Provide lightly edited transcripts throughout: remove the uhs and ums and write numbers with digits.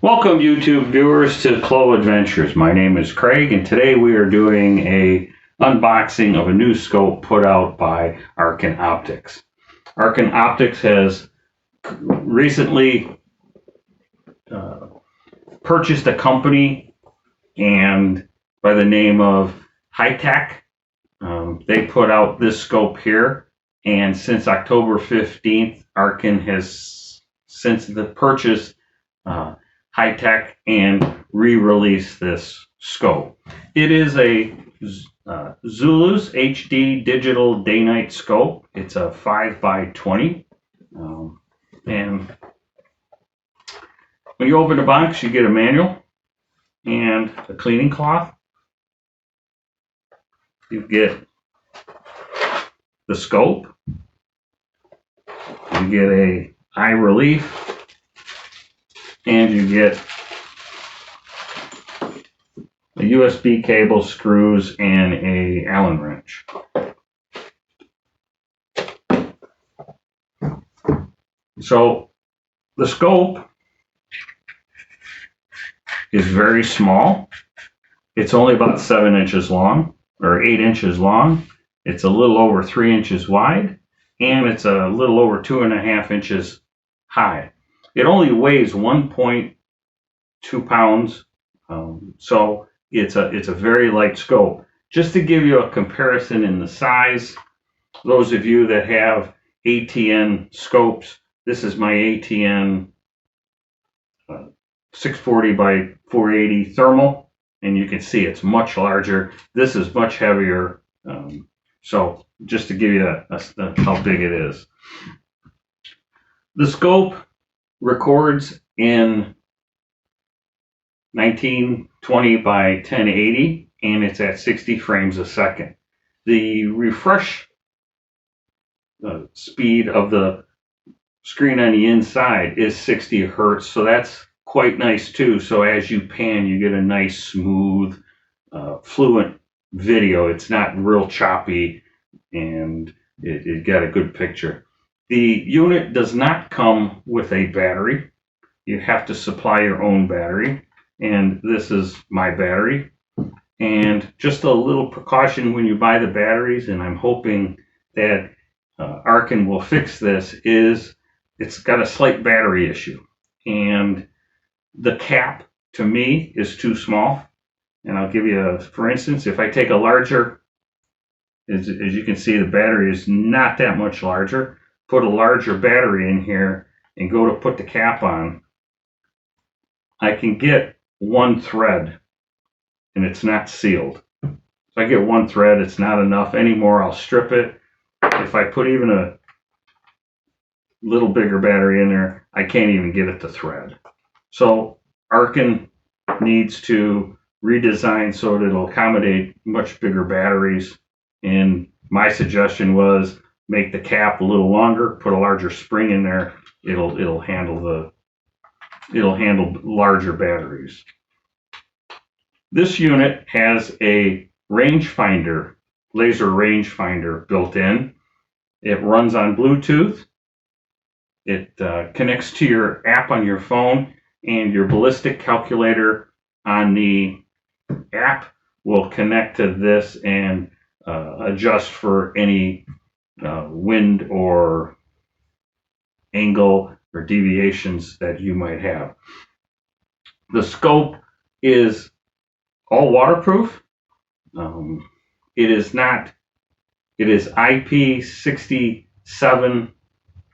Welcome YouTube viewers to Clo Adventures. My name is Craig and today we are doing a unboxing of a new scope put out by Arken Optics. Arken Optics has recently purchased a company and by the name of Hittac. They put out this scope here, and since October 15th, Arken has since the purchase Hittac and re-release this scope. It is a Zulus HD digital day-night scope. It's a 5x20, and when you open the box, you get a manual and a cleaning cloth. You get the scope. You get a eye relief. And you get a USB cable, screws, and a Allen wrench. So the scope is very small. It's only about 7 inches long, or 8 inches long. It's a little over 3 inches wide, and it's a little over 2.5 inches high. It only weighs 1.2 pounds, so it's a very light scope. Just to give you a comparison in the size, those of you that have ATN scopes, this is my ATN 640 by 480 thermal, and you can see it's much larger. This is much heavier, so just to give you how big it is. The scope records in 1920 by 1080, and it's at 60 frames a second. The refresh speed of the screen on the inside is 60 hertz, so that's quite nice too. So as you pan, you get a nice, smooth, fluent video. It's not real choppy, and it got a good picture. The unit does not come with a battery. You have to supply your own battery, and this is my battery. And just a little precaution when you buy the batteries, and I'm hoping that Arken will fix this, is it's got a slight battery issue. And the cap, to me, is too small. And I'll give you for instance, if I take a larger, as you can see, the battery is not that much larger. Put a larger battery in here and go to put the cap on, I can get one thread, and it's not sealed. So I get one thread, it's not enough anymore. I'll strip it. If I put even a little bigger battery in there, I can't even get it to thread. So Arken needs to redesign so that it'll accommodate much bigger batteries. And my suggestion was, make the cap a little longer, put a larger spring in there. It'll handle larger batteries. This unit has a rangefinder, laser rangefinder built in. It runs on Bluetooth. It connects to your app on your phone, and your ballistic calculator on the app will connect to this and adjust for any wind or angle or deviations that you might have. The scope is all waterproof. It is IP67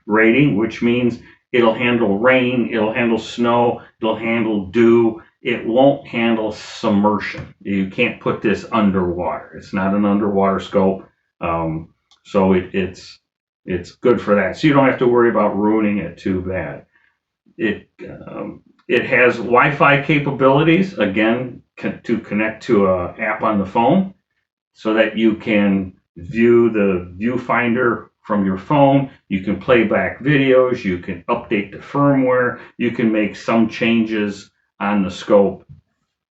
rating, which means it'll handle rain, it'll handle snow, it'll handle dew. It won't handle submersion. You can't put this underwater. It's not an underwater scope. So it's good for that. So you don't have to worry about ruining it too bad. It has Wi-Fi capabilities, again, to connect to an app on the phone so that you can view the viewfinder from your phone. You can play back videos. You can update the firmware. You can make some changes on the scope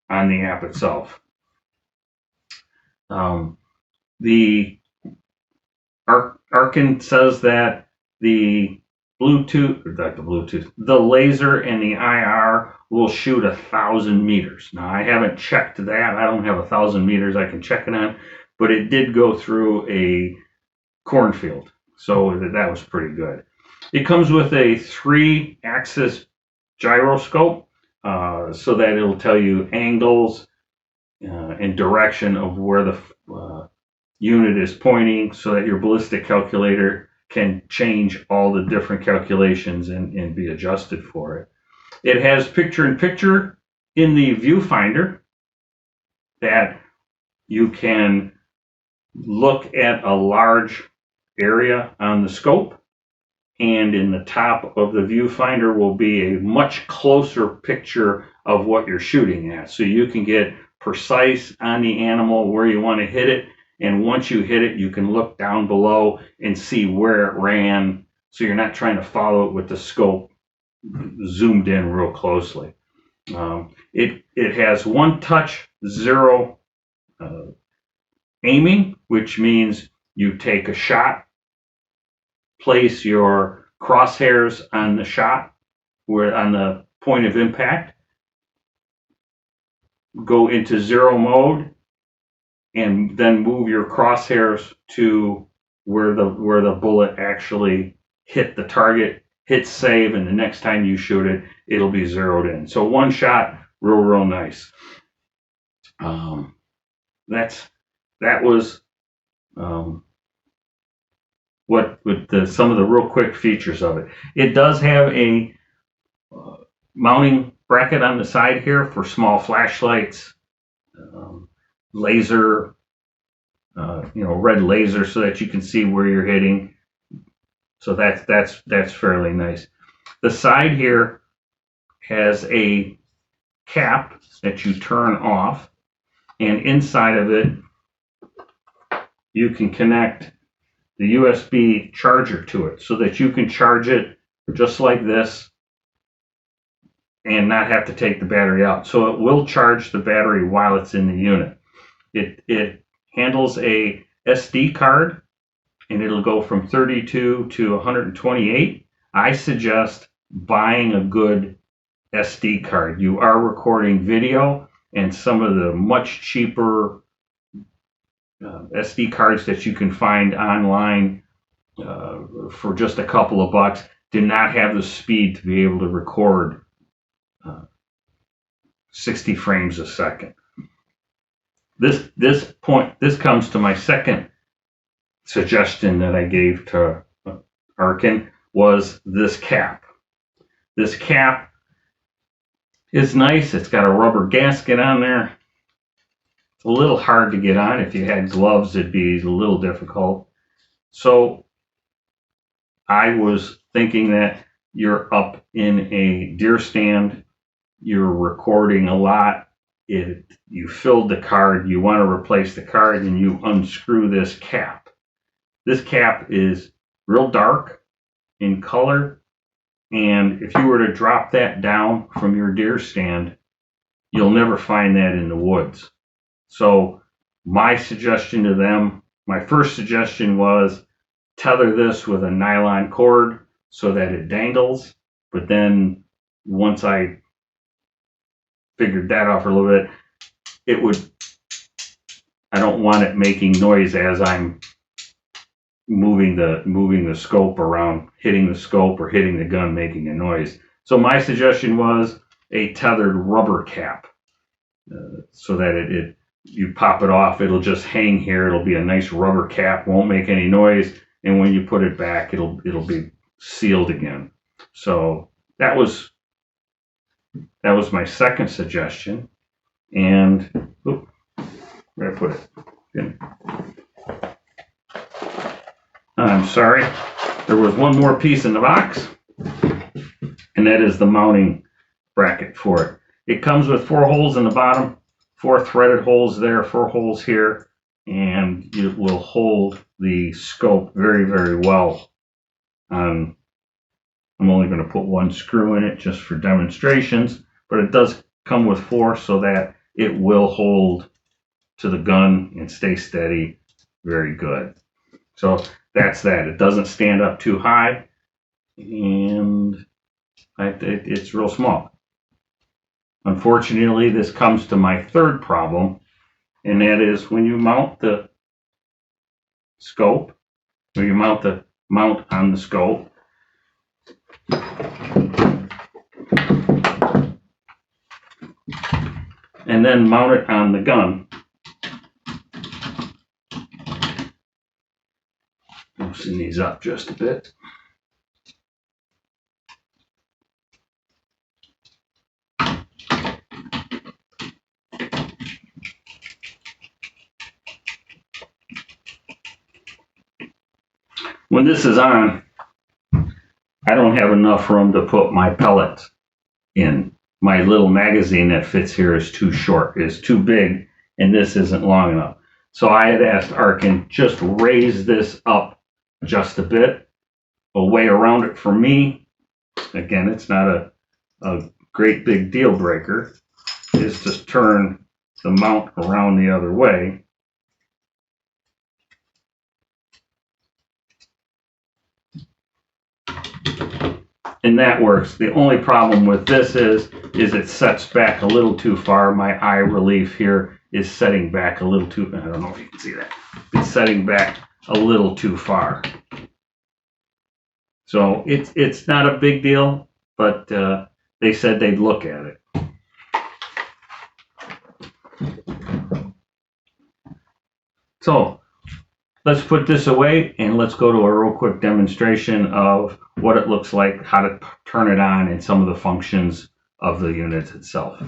on the app itself. The Arken says that the Bluetooth, or not the Bluetooth, the laser and the IR will shoot 1,000 meters. Now I haven't checked that. I don't have 1,000 meters I can check it on, but it did go through a cornfield, so that was pretty good. It comes with a 3-axis gyroscope, so that it'll tell you angles and direction of where the unit is pointing, so that your ballistic calculator can change all the different calculations and be adjusted for it. It has picture-in-picture in the viewfinder, that you can look at a large area on the scope, and in the top of the viewfinder will be a much closer picture of what you're shooting at. So you can get precise on the animal where you want to hit it, and once you hit it, you can look down below and see where it ran, so you're not trying to follow it with the scope zoomed in real closely. It has one touch, zero aiming, which means you take a shot, place your crosshairs on the shot, where on the point of impact, go into zero mode, and then move your crosshairs to where the bullet actually hit the target, hit save, and the next time you shoot it, it'll be zeroed in. So one shot, real nice. That was some of the real quick features of it. It does have a mounting bracket on the side here for small flashlights, laser, red laser, so that you can see where you're hitting. So that's fairly nice. The side here has a cap that you turn off, and inside of it you can connect the USB charger to it, so that you can charge it just like this and not have to take the battery out. So it will charge the battery while it's in the unit. It handles a SD card, and it'll go from 32 to 128. I suggest buying a good SD card. You are recording video, and some of the much cheaper SD cards that you can find online for just a couple of bucks do not have the speed to be able to record 60 frames a second. This comes to my second suggestion that I gave to Arken, was this cap. This cap is nice. It's got a rubber gasket on there. It's a little hard to get on. If you had gloves, it'd be a little difficult. So I was thinking that you're up in a deer stand, you're recording a lot, you filled the card, you want to replace the card, and you unscrew this cap. This cap is real dark in color, and if you were to drop that down from your deer stand, you'll never find that in the woods. So my suggestion to them, my first suggestion was tether this with a nylon cord so that it dangles. But then once I figured that out for a little bit, I don't want it making noise as I'm moving the scope around, hitting the scope or hitting the gun, making a noise. So my suggestion was a tethered rubber cap, so that you pop it off, it'll just hang here. It'll be a nice rubber cap, won't make any noise, and when you put it back, it'll be sealed again. So that was my second suggestion. And where did I put it? I'm sorry, there was one more piece in the box, and that is the mounting bracket for it. It comes with 4 holes in the bottom, 4 threaded holes there, 4 holes here, and it will hold the scope very well. I'm only going to put 1 screw in it just for demonstrations, but it does come with 4 so that it will hold to the gun and stay steady very good. So that's that. It doesn't stand up too high. and it's real small. Unfortunately, this comes to my third problem, and that is when you mount the scope, or you mount the mount on the scope, and then mount it on the gun. Loosen these up just a bit. When this is on, I don't have enough room to put my pellets in. My little magazine that fits here is too short, is too big, and this isn't long enough. So I had asked Arken, just raise this up just a bit. A way around it for me, again, it's not a great big deal breaker, is to turn the mount around the other way. And that works. The only problem with this is it sets back a little too far. My eye relief here is setting back a little too, I don't know if you can see that. It's setting back a little too far. So it's not a big deal, but they said they'd look at it. So let's put this away and let's go to a real quick demonstration of what it looks like, how to turn it on, and some of the functions of the unit itself.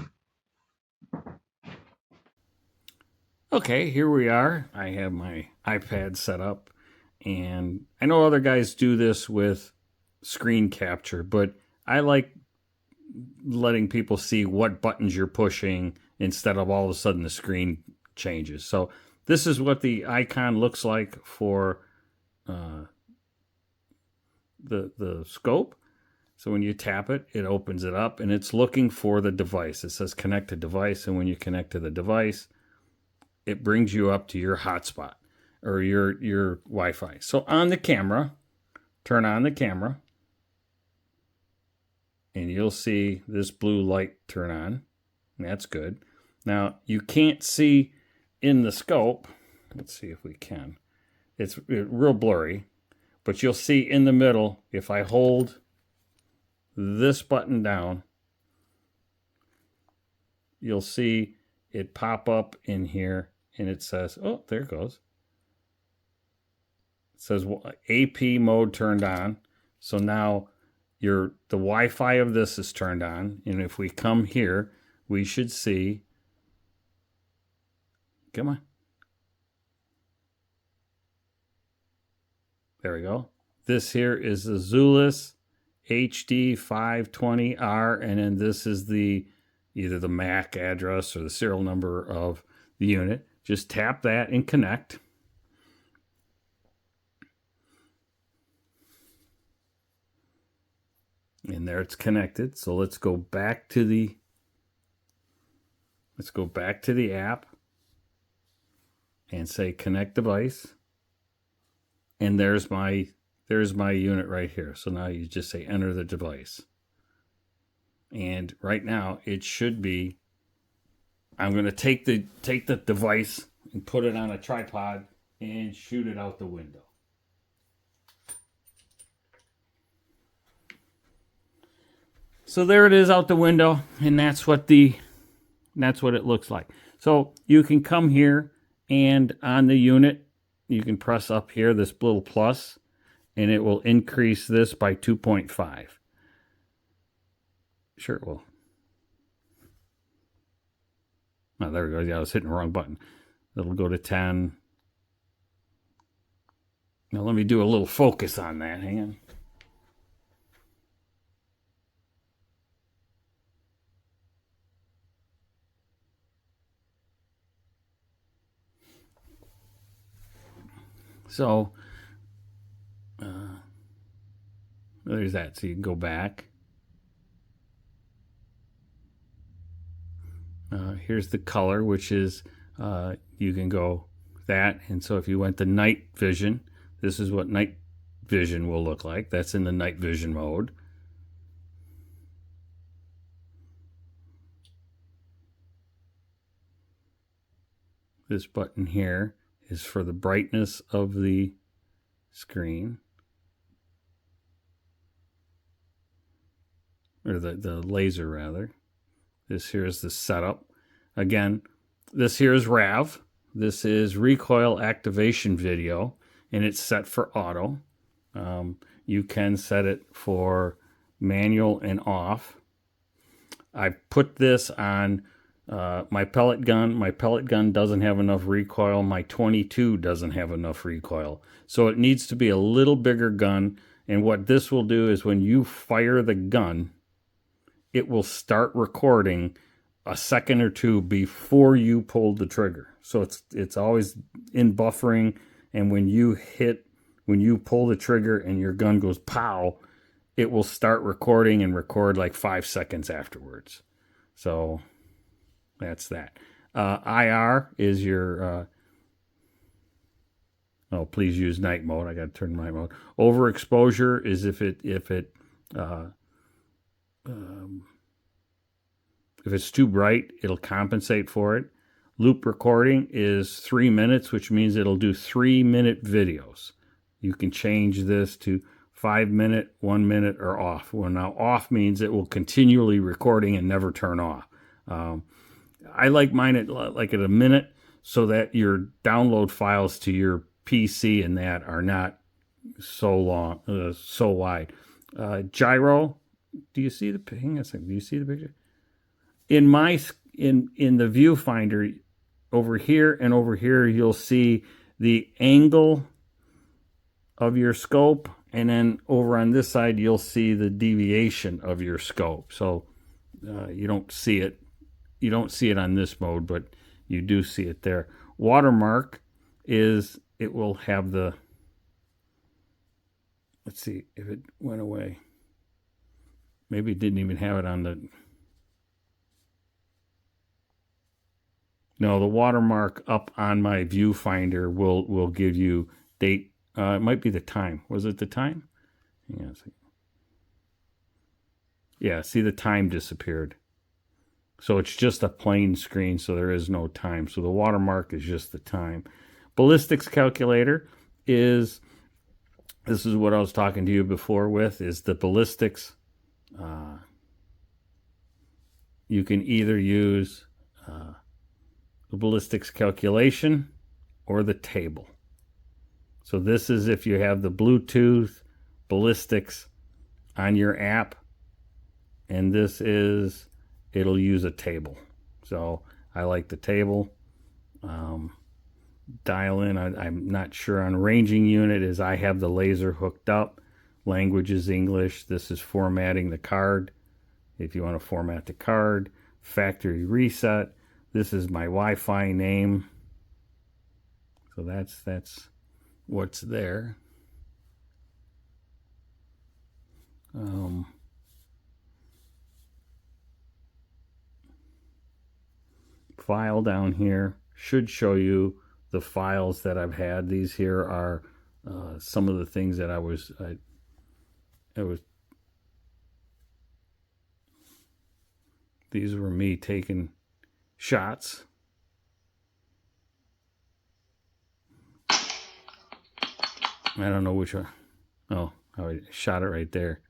Okay, here we are. I have my iPad set up, and I know other guys do this with screen capture, but I like letting people see what buttons you're pushing instead of all of a sudden the screen changes. So this is what the icon looks like for the scope. So when you tap it, it opens it up, and it's looking for the device. It says connect to device, and when you connect to the device, it brings you up to your hotspot or your Wi-Fi. So on the camera, turn on the camera, and you'll see this blue light turn on. That's good. Now, you can't see in the scope. Let's see if we can. It's real blurry, but you'll see in the middle, if I hold this button down, you'll see it pop up in here, and it says, oh, there it goes. It says AP mode turned on. So now the Wi-Fi of this is turned on, and if we come here, we should see, come on. There we go. This here is the Zulus HD 520R, and then this is either the MAC address or the serial number of the unit. Just tap that and connect. And there it's connected. So let's go back to the app and say connect device. And there's my unit right here. So now you just say enter the device. And right now it should be, I'm going to take the device and put it on a tripod and shoot it out the window. So there it is out the window, and that's what it looks like. So you can come here, and on the unit, you can press up here, this little plus, and it will increase this by 2.5. Sure it will. Oh, there we go. Yeah, I was hitting the wrong button. It'll go to 10. Now let me do a little focus on that. Hang on. So there's that. So you can go back. Here's the color, which is you can go that. And so if you went to night vision, this is what night vision will look like. That's in the night vision mode. This button here is for the brightness of the screen, or the laser rather. This here is the setup. Again, this here is RAV. This is recoil activation video, and it's set for auto. You can set it for manual and off. I put this on my pellet gun. My pellet gun doesn't have enough recoil. My 22 doesn't have enough recoil. So it needs to be a little bigger gun. And what this will do is when you fire the gun, it will start recording a second or two before you pull the trigger. So it's always in buffering, and when you pull the trigger and your gun goes pow, it will start recording and record like 5 seconds afterwards. So that's that. IR is your please use night mode. I got to turn night mode. Overexposure is if it's too bright, it'll compensate for it. Loop recording is 3 minutes, which means it'll do 3-minute videos. You can change this to 5 minute, 1 minute, or off. Well, now off means it will continually recording and never turn off. I like mine at a minute so that your download files to your PC and that are not so long, so wide. Gyro. Do you see the? Hang on a second. Do you see the picture? In the viewfinder, over here and over here, you'll see the angle of your scope, and then over on this side, you'll see the deviation of your scope. So you don't see it. You don't see it on this mode, but you do see it there. Watermark is, it will have the, let's see if it went away. Maybe it didn't even have it on the, no, the watermark up on my viewfinder will give you date. It might be the time. Was it the time? Yeah. Yeah, see, the time disappeared. So it's just a plain screen, so there is no time. So the watermark is just the time. Ballistics calculator is, this is what I was talking to you before with, is the ballistics. You can either use the ballistics calculation or the table. So this is if you have the Bluetooth ballistics on your app, and this is, it'll use a table. So I like the table. Dial in, I'm not sure on ranging unit, is I have the laser hooked up. Language is English. This is formatting the card. If you want to format the card, factory reset. This is my Wi-Fi name. So that's what's there. File down here should show you the files that I've had. These here are some of the things that I was these were me taking shots. I don't know which one. Oh, I shot it right there.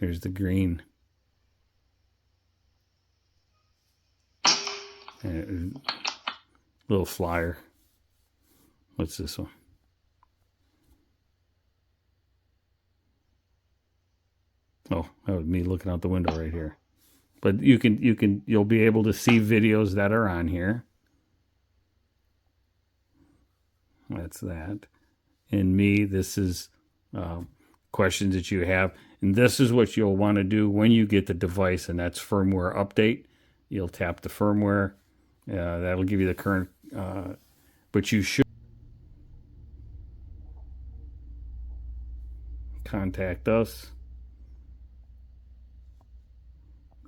Here's the green. And little flyer. What's this one? Oh, that was me looking out the window right here. But you'll be able to see videos that are on here. That's that. And me, this is questions that you have. And this is what you'll want to do when you get the device, and that's firmware update. You'll tap the firmware. That'll give you the current, but you should contact us.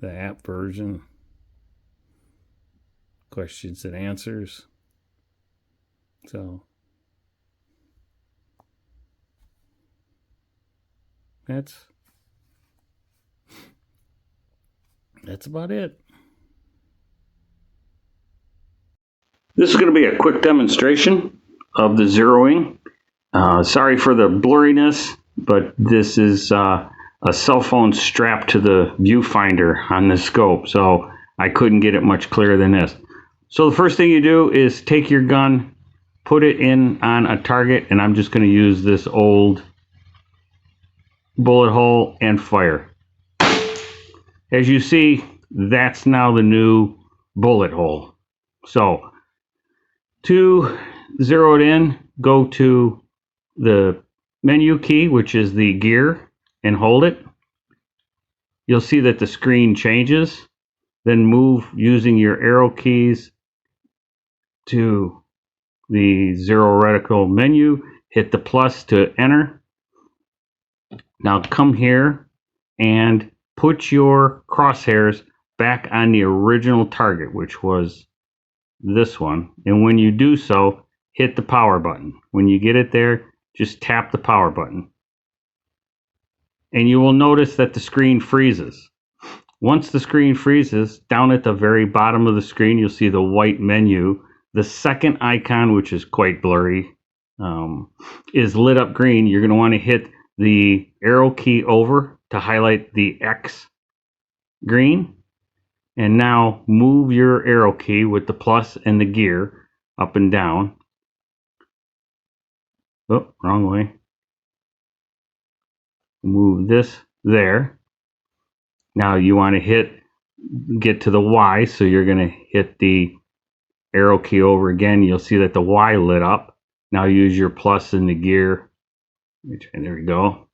The app version. questions and answers. So that's about it. This is going to be a quick demonstration of the zeroing. Sorry for the blurriness, but this is a cell phone strapped to the viewfinder on the scope, so I couldn't get it much clearer than this. So the first thing you do is take your gun, put it in on a target, and I'm just going to use this old bullet hole and fire. As you see, that's now the new bullet hole. So to zero it in, go to the menu key, which is the gear, and hold it. You'll see that the screen changes. Then move using your arrow keys to the zero reticle menu. Hit the plus to enter. Now come here and put your crosshairs back on the original target, which was this one. And when you do so, hit the power button. When you get it there, just tap the power button. And you will notice that the screen freezes. Once the screen freezes, down at the very bottom of the screen, you'll see the white menu. The second icon, which is quite blurry, is lit up green. You're going to want to hit the arrow key over to highlight the X green. And now move your arrow key with the plus and the gear up and down. Oh, wrong way. Move this there. Now you want to get to the Y, so you're going to hit the arrow key over again. You'll see that the Y lit up. Now use your plus in the gear. And there we go.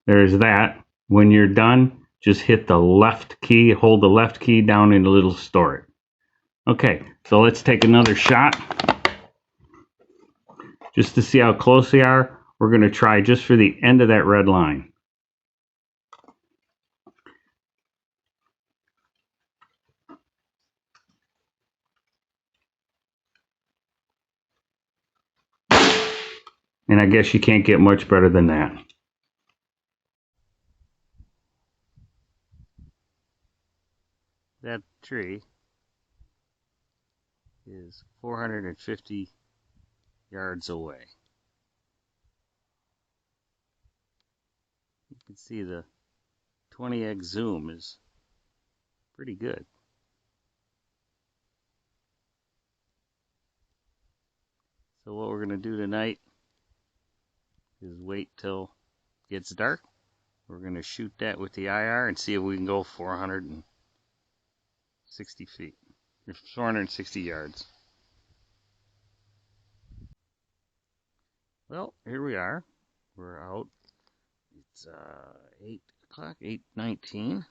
There's that. When you're done, just hit the left key, hold the left key down and it'll store it. Okay, so let's take another shot. Just to see how close they are, we're going to try just for the end of that red line. And I guess you can't get much better than that. That tree is 450 yards away. You can see the 20x zoom is pretty good. So what we're going to do tonight is wait till it gets dark. We're going to shoot that with the IR and see if we can go 460 feet, or 460 yards. Well, here we are. We're out. It's 8 o'clock, 8:19,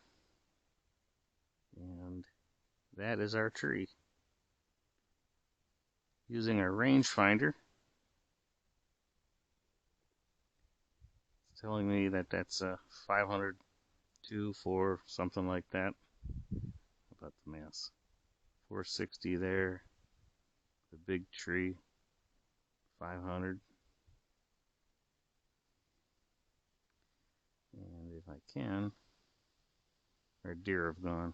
and that is our tree. Using our rangefinder, it's telling me that that's 502, 4, something like that. How about the mass? 460 there. The big tree, 500. And if I can, our deer have gone.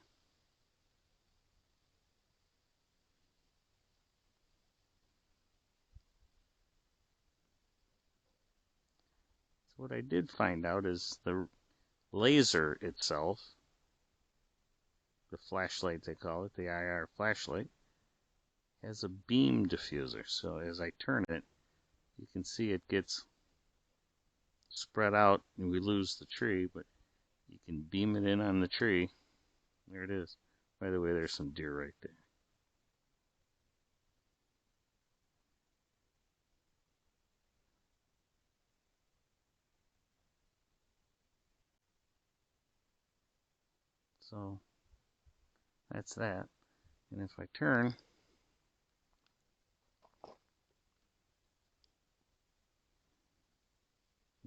So what I did find out is the laser itself, the flashlight they call it, the IR flashlight, has a beam diffuser. So as I turn it, you can see it gets spread out and we lose the tree, but you can beam it in on the tree. There it is. By the way, there's some deer right there. So that's that. And if I turn,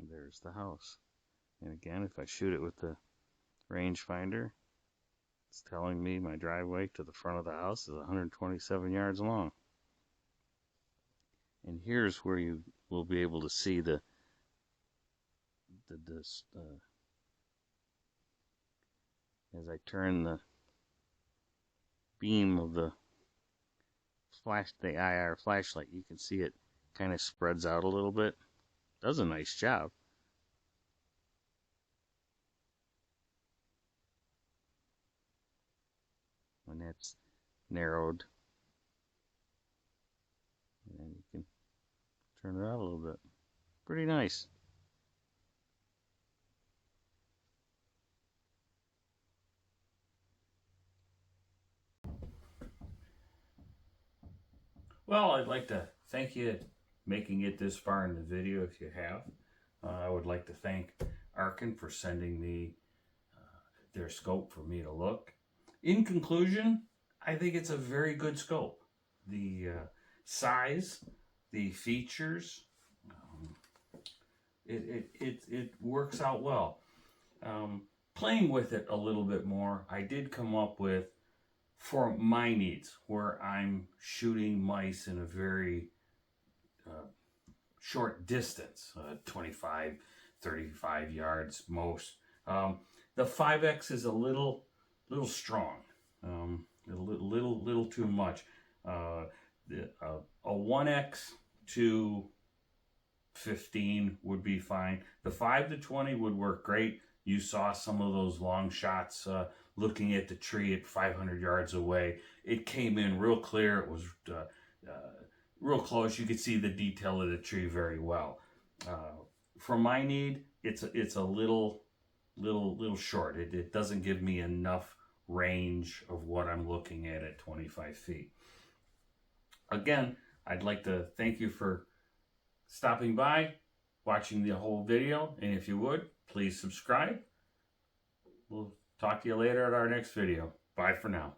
there's the house. And again, if I shoot it with the rangefinder, It's telling me my driveway to the front of the house is 127 yards long. And here's where you will be able to see as I turn the beam of the IR flashlight, you can see it kind of spreads out a little bit. Does a nice job. When that's narrowed, and you can turn it out a little bit. Pretty nice. Well, I'd like to thank you making it this far in the video if you have. I would like to thank Arken for sending me their scope for me to look. In conclusion, I think it's a very good scope. The size, the features, it works out well. Playing with it a little bit more, I did come up with, for my needs, where I'm shooting mice in a very short distance, 25, 35 yards most. The 5X is a little strong, a little too much. A 1X to 15 would be fine. The 5 to 20 would work great. You saw some of those long shots looking at the tree at 500 yards away. It came in real clear. It was real close. You could see the detail of the tree very well. For my need, it's a little short. It doesn't give me enough range of what I'm looking at 25 feet. Again, I'd like to thank you for stopping by, watching the whole video, and if you would, please subscribe. We'll talk to you later at our next video. Bye for now.